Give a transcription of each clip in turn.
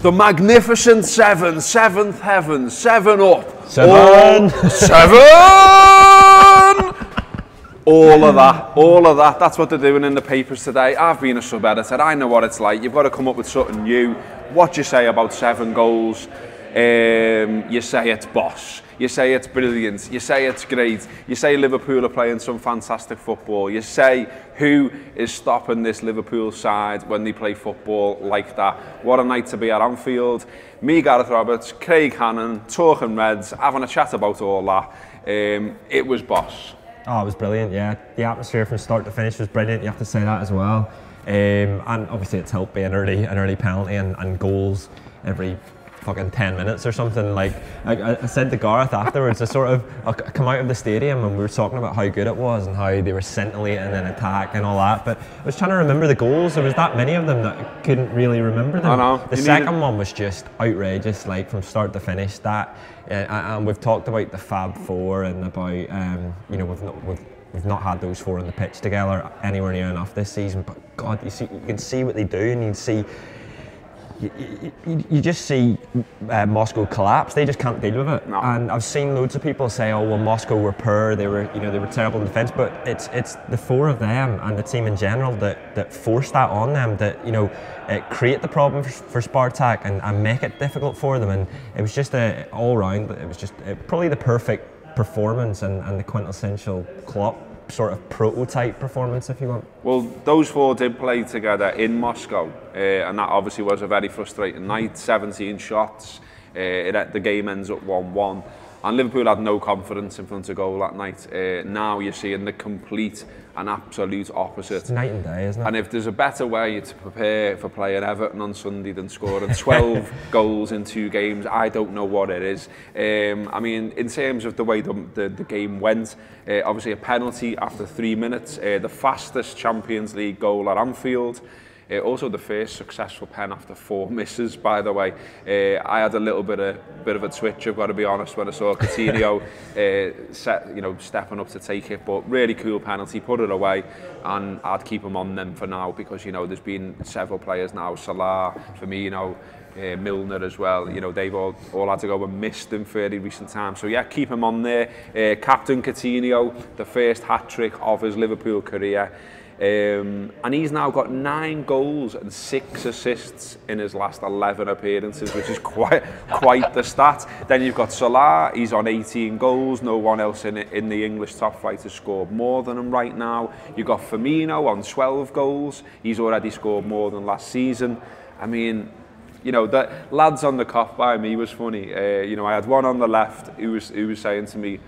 The magnificent seven, seventh heaven, seven up. Seven! Seven! All of that. That's what they're doing in the papers today. I've been a sub-editor. I know what it's like. You've got to come up with something new. What do you say about 7 goals? You say it's boss. You say it's brilliant. You say it's great. You say Liverpool are playing some fantastic football. You say who is stopping this Liverpool side when they play football like that. What a night to be at Anfield. Me, Gareth Roberts, Craig Hannan, talking Reds, having a chat about all that. It was boss. Oh, it was brilliant, yeah. The atmosphere from start to finish was brilliant, you have to say that as well. And obviously it's helped being an early penalty and goals every fucking 10 minutes or something. Like I said to Gareth afterwards, I come out of the stadium and we were talking about how good it was and how they were scintillating and attack and all that, but I was trying to remember the goals. There was that many of them that I couldn't really remember them. I know. The second one was just outrageous, like from start to finish. And we've talked about the Fab Four and about you know, we've not had those 4 on the pitch together anywhere near enough this season, but God, you can see what they do, and you just see Moscow collapse. They just can't deal with it. No. And I've seen loads of people say, "Oh well, Moscow were poor. They were terrible in defence." But it's the 4 of them and the team in general that force that on them. That create the problem for Spartak and make it difficult for them. And it was just all round. It was just probably the perfect performance and the quintessential Klopp sort of prototype performance, if you want. Well, those 4 did play together in Moscow, and that obviously was a very frustrating night. 17 shots, the game ends up 1-1, and Liverpool had no confidence in front of goal that night. Now you're seeing the complete and absolute opposite. It's night and day, isn't it? And if there's a better way to prepare for playing Everton on Sunday than scoring 12 goals in 2 games, I don't know what it is. I mean, in terms of the way the game went, obviously a penalty after 3 minutes, the fastest Champions League goal at Anfield. Also the first successful pen after 4 misses, by the way. I had a little bit of a twitch, I've got to be honest, when I saw Coutinho stepping up to take it, but really cool penalty, put it away, and I'd keep him on them for now because, you know, there's been several players now, Salah, Firmino, Milner as well, you know, they've all had to go and missed in fairly recent times. So yeah, keep him on there. Captain Coutinho, the first hat-trick of his Liverpool career. And he's now got 9 goals and 6 assists in his last 11 appearances, which is quite the stat. Then you've got Salah, he's on 18 goals. No one else in the English top flight has scored more than him right now. You've got Firmino on 12 goals. He's already scored more than last season. I mean, you know, the lads on the cop by me was funny. You know, I had one on the left who was saying to me,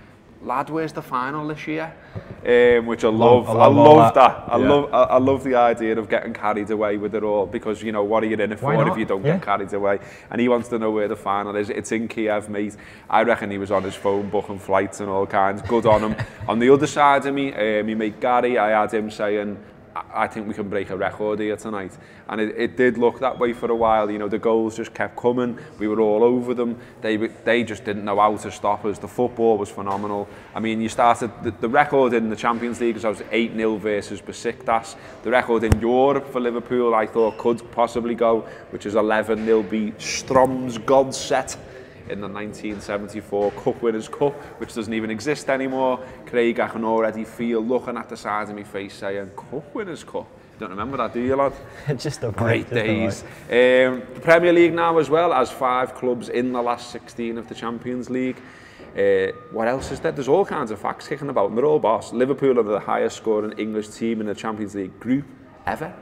"Lad, where's the final this year?" Which I love that. I love the idea of getting carried away with it all, because, you know, what are you in it for if you don't get carried away? And he wants to know where the final is. It's in Kiev, mate. I reckon he was on his phone booking flights and all kinds. Good on him. On the other side of me, my mate Gary, I had him saying, I think we can break a record here tonight. And it did look that way for a while. You know, the goals just kept coming. We were all over them. They just didn't know how to stop us. The football was phenomenal. I mean, you started the record in the Champions League, was 8-0 versus Besiktas. The record in Europe for Liverpool, I thought, could possibly go, which is 11-0 beat Strom's Godset in the 1974 Cup Winners' Cup, which doesn't even exist anymore. Craig, I can already feel looking at the side of my face saying, Cup Winners' Cup? Don't remember that, do you, lad? Just a great days. The Premier League now as well has 5 clubs in the last 16 of the Champions League. What else is there? There's all kinds of facts kicking about, and they're all boss. Liverpool are the highest scoring English team in the Champions League group ever.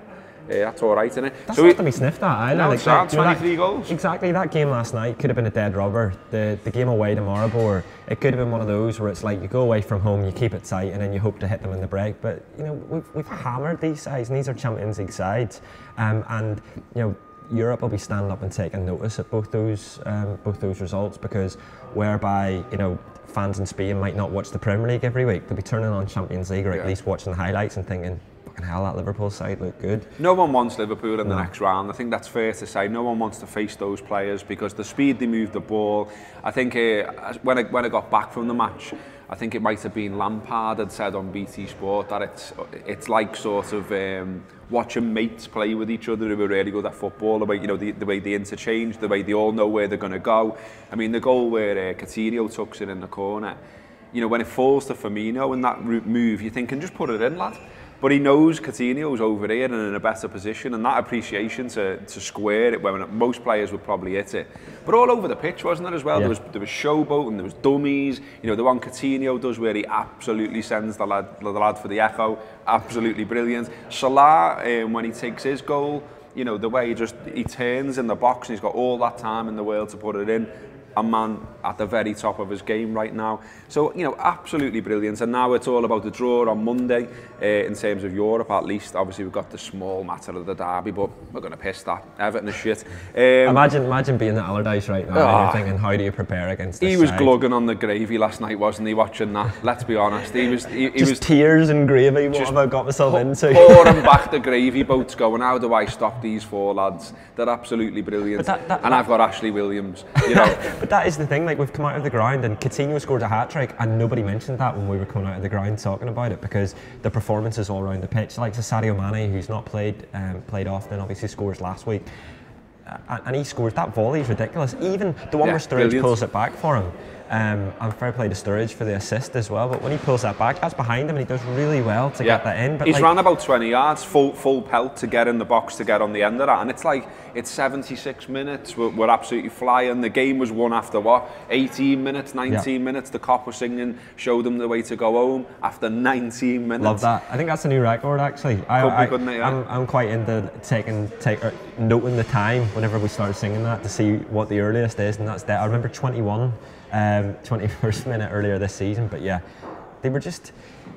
That's all right, isn't it? That's not to be sniffed at either. No, it's not. 23 goals. Exactly, that game last night could have been a dead rubber. The game away to Maribor, it could have been one of those where it's like you go away from home, you keep it tight, and then you hope to hit them in the break. But, you know, we've hammered these sides, and these are Champions League sides. And you know, Europe will be standing up and taking notice at both those results, because whereby, you know, fans in Spain might not watch the Premier League every week, they'll be turning on Champions League or at least watching the highlights and thinking, fucking hell, that Liverpool side look good. No one wants Liverpool in the next round. I think that's fair to say. No one wants to face those players because the speed they move the ball. I think when I got back from the match, I think it might have been Lampard had said on BT Sport that it's like sort of watching mates play with each other who are really good at football. The way, the way they interchange, the way they all know where they're going to go. I mean, the goal where Coutinho tucks it in the corner, when it falls to Firmino in that move, you're thinking, just put it in, lad. But he knows Coutinho's over here and in a better position, and that appreciation to square it when most players would probably hit it. But all over the pitch, wasn't it, as well? Yeah. There was showboating, there was dummies. The one Coutinho does where he absolutely sends the lad for the echo, absolutely brilliant. Salah, when he takes his goal, the way he turns in the box and he's got all that time in the world to put it in. A man at the very top of his game right now. So, absolutely brilliant. And now it's all about the draw on Monday in terms of Europe, at least. Obviously, we've got the small matter of the derby, but we're going to piss that. Everton is shit. Imagine being at Allardyce right now and you're thinking, how do you prepare against this He was side? Glugging on the gravy last night, wasn't he, watching that? Let's be honest. He was tears and gravy. What have I got myself into? Pouring back the gravy boats going, how do I stop these four lads? They're absolutely brilliant. And I've got Ashley Williams, But that is the thing, like we've come out of the ground and Coutinho scored a hat-trick and nobody mentioned that when we were coming out of the ground talking about it because the performances all around the pitch, like Sadio Mane, who's not played often, obviously scores last week, and he scores. That volley is ridiculous. Even the one where Sturridge pulls it back for him, and fair play to Sturridge for the assist as well, but when he pulls that back, that's behind him and he does really well to get that in. But he's ran about 20 yards, full pelt to get in the box to get on the end of that, and it's 76 minutes, we're absolutely flying. The game was won after 18 minutes, 19 minutes. The cop was singing, show them the way to go home after 19 minutes. Love that. I think that's a new record actually. I'm quite into noting the time whenever we start singing that to see what the earliest is, and that's that. I remember 21st minute earlier this season, but yeah, they were just,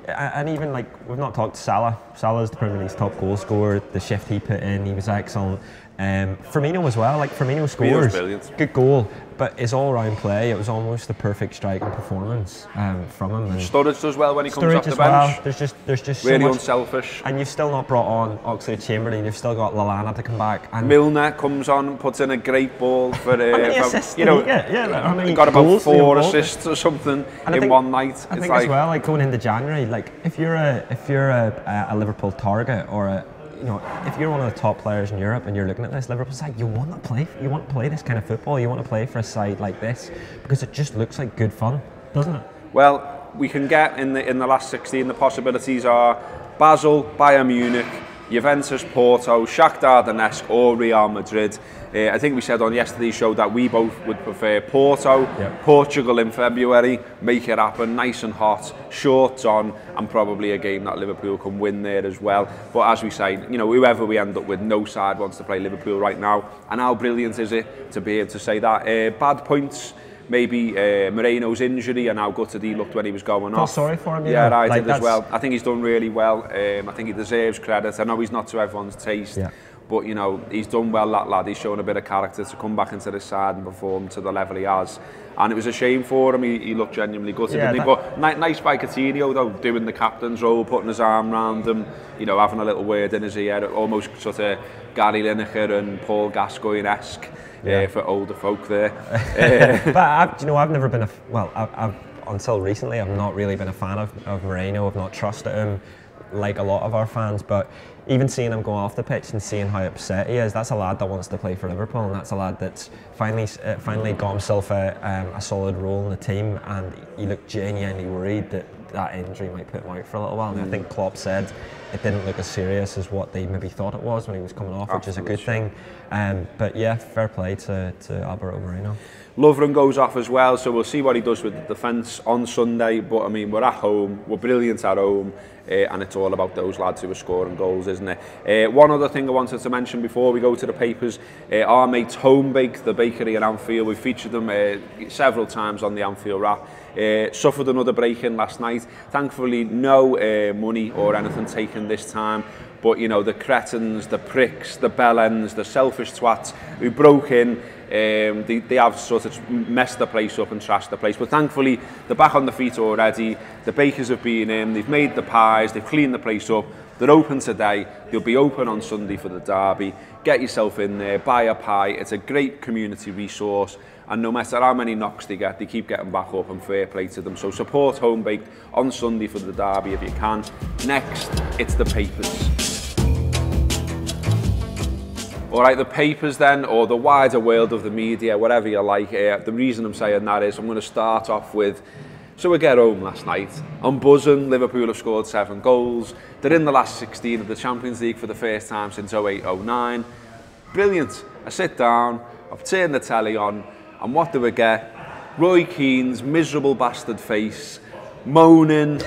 and even like, we've not talked to Salah. Salah's the Premier League's top goal scorer. The shift he put in, he was excellent. Firmino as well, like Firmino scores, good goal, but his all-round play, it was almost the perfect striking performance from him. And Sturridge does well when he comes off the bench. Well. There's just really so much, unselfish. and you've still not brought on Oxlade-Chamberlain. You've still got Lallana to come back. And Milner comes on and puts in a great ball for. How many assists did he get? How many got about 4 assists or something in one night. I think as well, like going into January, like if you're a Liverpool target or if you're one of the top players in Europe and you're looking at this Liverpool side, you want to play this kind of football. You want to play for a side like this because it just looks like good fun, doesn't it? Well, we can get in the last 16. The possibilities are Basel, Bayern Munich, Juventus, Porto, Shakhtar Donetsk or Real Madrid. I think we said on yesterday's show that we both would prefer Porto, Portugal in February, make it happen, nice and hot, shorts on, and probably a game that Liverpool can win there as well. But as we say, whoever we end up with, no side wants to play Liverpool right now. And how brilliant is it to be able to say that? Bad points, maybe Moreno's injury and how gutted he looked when he was going off. Sorry for him. Yeah, I did as well. I think he's done really well. I think he deserves credit. I know he's not to everyone's taste. Yeah. But he's done well, that lad. He's shown a bit of character to come back into this side and perform to the level he has. And it was a shame for him. He looked genuinely gutted, didn't he? But nice by Coutinho, though, doing the captain's role, putting his arm round him, having a little word in his ear, almost sort of Gary Lineker and Paul Gascoigne-esque for older folk there. But I've never been until recently, I've not really been a fan of Moreno. I've not trusted him like a lot of our fans, but even seeing him go off the pitch and seeing how upset he is, that's a lad that wants to play for Liverpool, and that's a lad that's finally got himself a solid role in the team, and he looked genuinely worried that injury might put him out for a little while. And I think Klopp said it didn't look as serious as what they maybe thought it was when he was coming off, which is a good thing. But yeah, fair play to Alberto Moreno. Lovren goes off as well, so we'll see what he does with the defence on Sunday. But I mean, we're at home, we're brilliant at home, and it's all about those lads who are scoring goals, isn't it? One other thing I wanted to mention before we go to the papers, our mates Home Bake, the bakery in Anfield, we've featured them several times on the Anfield Wrap. Suffered another break-in last night. Thankfully, no money or anything taken this time. But the cretins, the pricks, the bellends, the selfish twats who broke in, They have sort of messed the place up and trashed the place, but thankfully they're back on the feet already. The bakers have been in, they've made the pies, they've cleaned the place up. They're open today, they'll be open on Sunday for the derby. Get yourself in there, buy a pie. It's a great community resource, and no matter how many knocks they get, they keep getting back up, and fair play to them. So support Home Baked on Sunday for the derby if you can. Next, it's the papers. All right, the papers then, or the wider world of the media, whatever you like. The reason I'm saying that is I'm going to start off with, so we get home last night. I'm buzzing, Liverpool have scored 7 goals. They're in the last 16 of the Champions League for the first time since 08-09. Brilliant. I sit down, I've turned the telly on, and what do we get? Roy Keane's miserable bastard face, moaning,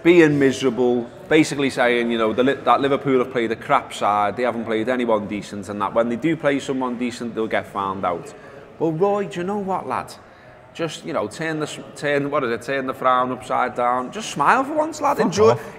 being miserable, basically saying, you know, that Liverpool have played a crap side, they haven't played anyone decent, and that when they do play someone decent, they'll get found out. Well, Roy, do you know what, lad? Just, you know, turn the frown upside down. Just smile for once, lad.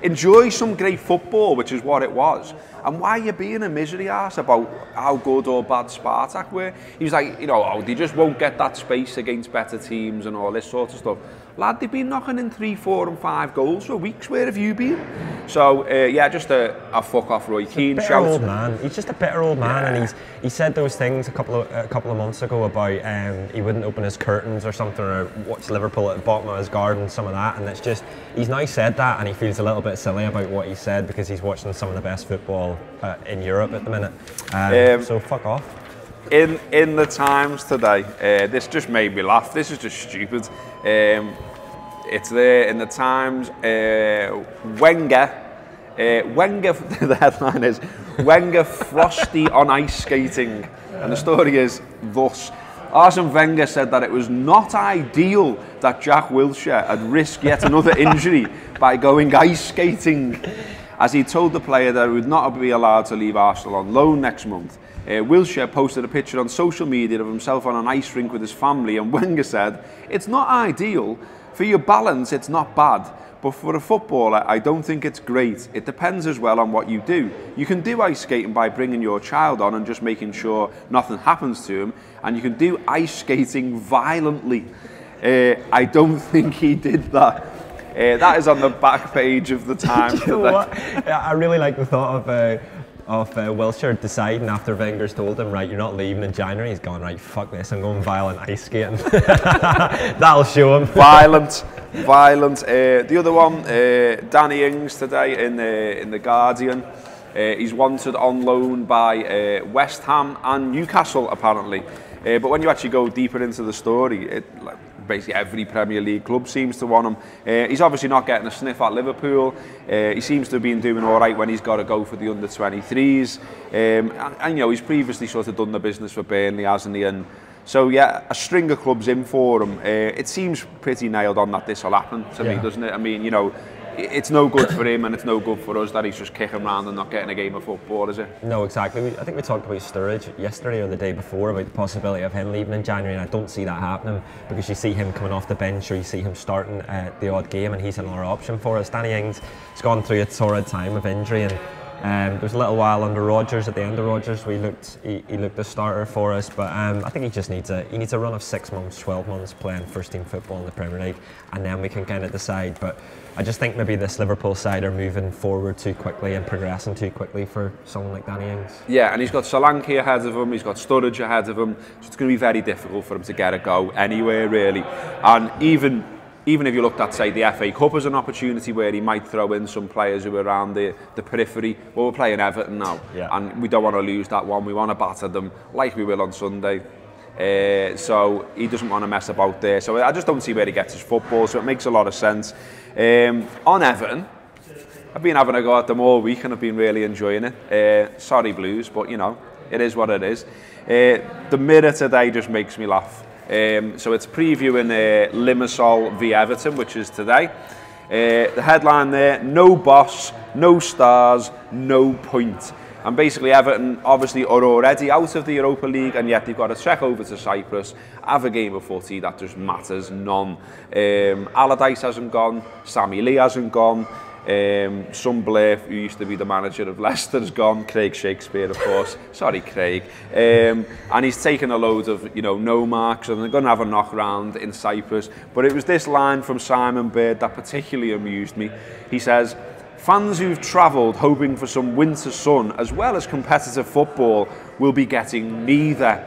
Enjoy some great football, which is what it was. And why are you being a misery arse about how good or bad Spartak were? He was like, you know, oh, they just won't get that space against better teams and all this sort of stuff. Lad, they've been knocking in 3, 4 and 5 goals for weeks. Where have you been? So, yeah, just a fuck off Roy Keane shout. Old man. He's just a bitter old man, and he said those things a couple of months ago about he wouldn't open his curtains or something, or watch Liverpool at the bottom of his garden, some of that, and it's just, he's now said that, and he feels a little bit silly about what he said because he's watching some of the best football in Europe at the minute. So fuck off. In the Times today, this just made me laugh. This is just stupid. It's there in the Times. Wenger, the headline is Wenger frosty on ice skating, and the story is thus: Arsene Wenger said that it was not ideal that Jack Wilshere had risked yet another injury by going ice skating, as he told the player that he would not be allowed to leave Arsenal on loan next month. Wilshere posted a picture on social media of himself on an ice rink with his family, and Wenger said, "It's not ideal. For your balance, it's not bad. But for a footballer, I don't think it's great. It depends as well on what you do. You can do ice skating by bringing your child on and just making sure nothing happens to him, and you can do ice skating violently. I don't think he did that." That is on the back page of the Times. You know what? I really like the thought of Wilshere deciding after Wenger's told him, right, you're not leaving in January. He's gone, right, fuck this, I'm going violent ice skating. That'll show him. Violent. The other one, Danny Ings today in the Guardian. He's wanted on loan by West Ham and Newcastle, apparently. But when you actually go deeper into the story, basically every Premier League club seems to want him. He's obviously not getting a sniff at Liverpool. He seems to have been doing all right when he's got to go for the under-23s. And you know, he's previously sort of done the business for Burnley, hasn't he? And so, yeah, a string of clubs in for him. It seems pretty nailed on that this will happen to me, doesn't it? I mean, you know, it's no good for him and it's no good for us that he's just kicking around and not getting a game of football, is it? No, exactly. I think we talked about Sturridge yesterday or the day before about the possibility of him leaving in January, and I don't see that happening because you see him coming off the bench or you see him starting the odd game, and he's another option for us. Danny Ings has gone through a torrid time of injury, and there was a little while under Rodgers. At the end of Rodgers, he looked a starter for us, but I think he just needs a run of 6 months, 12 months playing first team football in the Premier League, and then we can kind of decide. But I just think maybe this Liverpool side are moving forward too quickly and progressing too quickly for someone like Danny Ings. Yeah, and he's got Solanke ahead of him, he's got Sturridge ahead of him, so it's going to be very difficult for him to get a go anywhere, really. And even if you looked at, say, the FA Cup as an opportunity where he might throw in some players who are around the periphery, well, we're playing Everton now, and we don't want to lose that one. We want to batter them like we will on Sunday. So he doesn't want to mess about there. So I just don't see where he gets his football, so it makes a lot of sense. On Everton, I've been having a go at them all week and I've been really enjoying it. Sorry Blues, but you know, it is what it is. The Mirror today just makes me laugh. So it's previewing Limassol v Everton, which is today. The headline there: no boss, no stars, no point. And basically Everton obviously are already out of the Europa League, and yet they've got to trek over to Cyprus, have a game of footy that just matters none. Allardyce hasn't gone, Sammy Lee hasn't gone. Some Blair, who used to be the manager of Leicester, has gone. Craig Shakespeare, of course. Sorry, Craig. And he's taken a load of, no marks, and they're going to have a knock round in Cyprus. But it was this line from Simon Bird that particularly amused me. He says, "Fans who've travelled hoping for some winter sun as well as competitive football will be getting neither.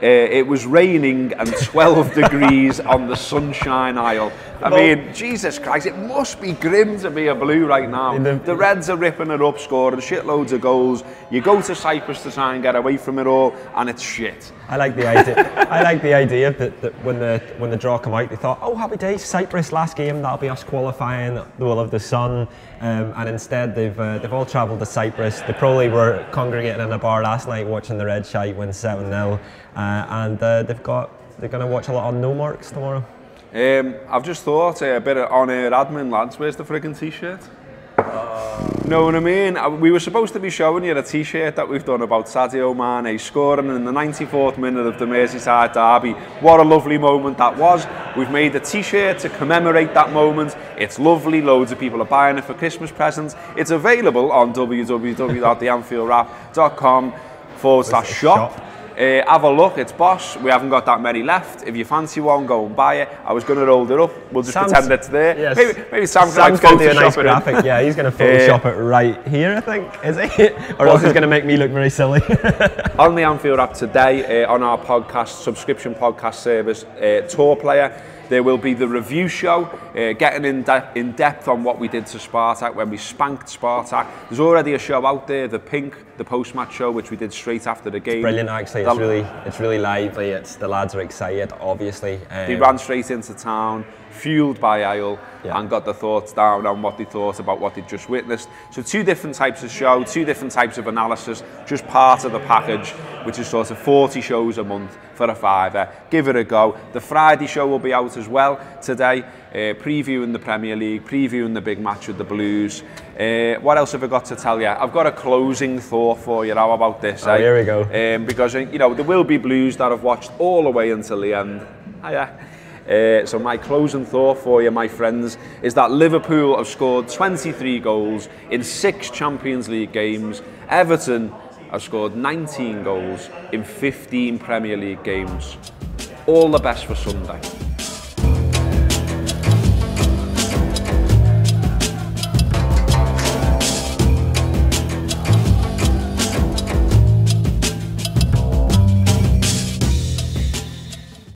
It was raining and 12 degrees on the Sunshine Isle." I mean, Jesus Christ, it must be grim to be a Blue right now. The Reds are ripping it up, scoring shitloads of goals. You go to Cyprus to try and get away from it all, and it's shit. I like the idea. I like the idea that when the draw come out, they thought, "Oh, happy days, Cyprus, last game, that'll be us qualifying. We'll have the sun." And instead, they've all travelled to Cyprus. They probably were congregating in a bar last night watching the Red Shite win 7-0, and they're going to watch a lot on No Marks tomorrow. I've just thought a bit of on-air admin, lads. Where's the friggin' t-shirt? Know what I mean? We were supposed to be showing you a t-shirt that we've done about Sadio Mane scoring in the 94th minute of the Merseyside derby. What a lovely moment that was. We've made a t-shirt to commemorate that moment. It's lovely. Loads of people are buying it for Christmas presents. It's available on www.theanfieldrap.com/shop. Have a look, it's boss. We haven't got that many left. If you fancy one, go and buy it. I was going to roll it up. We'll just pretend it's there. Yes. Maybe Sam's going to do a nice graphic. Yeah, he's going to Photoshop it right here, I think. Is he? Or else he's going to make me look very silly. On the Anfield app today, on our podcast, subscription podcast service, Tour Player, there will be the review show, getting in depth on what we did to Spartak when we spanked Spartak. There's already a show out there, the post-match show, which we did straight after the game. It's brilliant, actually. It's really lively. The lads are excited, obviously. They ran straight into town, fueled by ale, and got their thoughts down on what they thought about what they'd just witnessed. So 2 different types of show, 2 different types of analysis, just part of the package, which is sort of 40 shows a month for a £5. Give it a go. The Friday show will be out as well today, previewing the Premier League, previewing the big match with the Blues. What else have I got to tell you? I've got a closing thought for you. How about this? Here we go. Because there will be Blues that have watched all the way until the end. So my closing thought for you, my friends, is that Liverpool have scored 23 goals in 6 Champions League games. Everton have scored 19 goals in 15 Premier League games. All the best for Sunday.